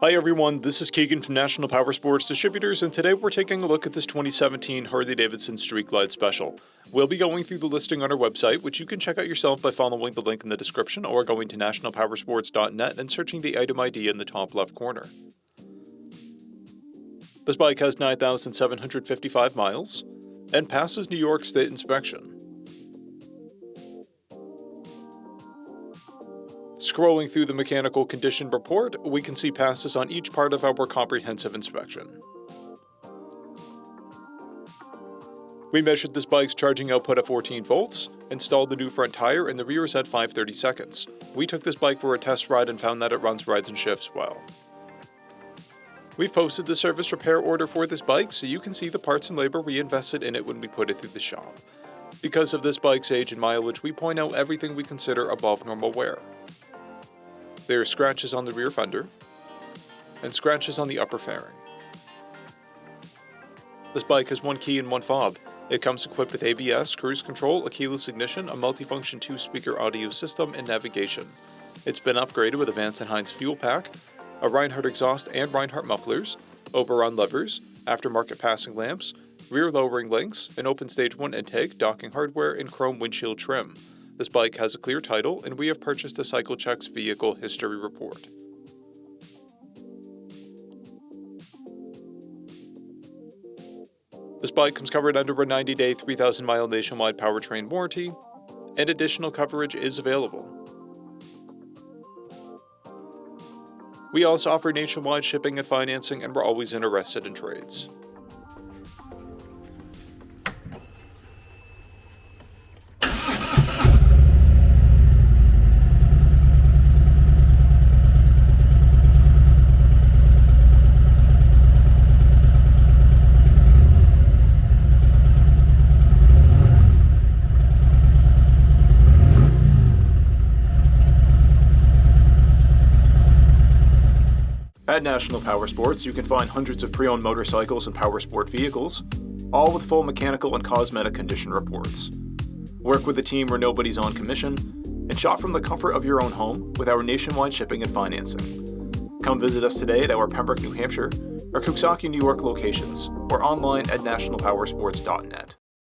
Hi everyone, this is Keegan from National Powersports Distributors, and today we're taking a look at this 2017 Harley-Davidson Street Glide Special. We'll be going through the listing on our website, which you can check out yourself by following the link in the description or going to nationalpowersports.net and searching the item ID in the top left corner. This bike has 9,755 miles and passes New York State inspection. Scrolling through the mechanical condition report, we can see passes on each part of our comprehensive inspection. We measured this bike's charging output at 14 volts, installed the new front tire, and the rear is at 530 seconds. We took this bike for a test ride and found that it runs, rides, and shifts well. We've posted the service repair order for this bike so you can see the parts and labor we invested in it when we put it through the shop. Because of this bike's age and mileage, we point out everything we consider above normal wear. There are scratches on the rear fender and scratches on the upper fairing. This bike has one key and one fob. It comes equipped with ABS, cruise control, a keyless ignition, a multifunction 2-speaker audio system, and navigation. It's been upgraded with a Vance & Hines fuel pack, a Reinhardt exhaust and Reinhardt mufflers, Oberon levers, aftermarket passing lamps, rear lowering links, an open stage 1 intake, docking hardware, and chrome windshield trim. This bike has a clear title, and we have purchased a CycleCheck's vehicle history report. This bike comes covered under a 90-day, 3,000-mile nationwide powertrain warranty, and additional coverage is available. We also offer nationwide shipping and financing, and we're always interested in trades. At National Powersports, you can find hundreds of pre-owned motorcycles and powersport vehicles, all with full mechanical and cosmetic condition reports. Work with a team where nobody's on commission, and shop from the comfort of your own home with our nationwide shipping and financing. Come visit us today at our Pembroke, New Hampshire, or Coxsackie, New York locations, or online at nationalpowersports.net.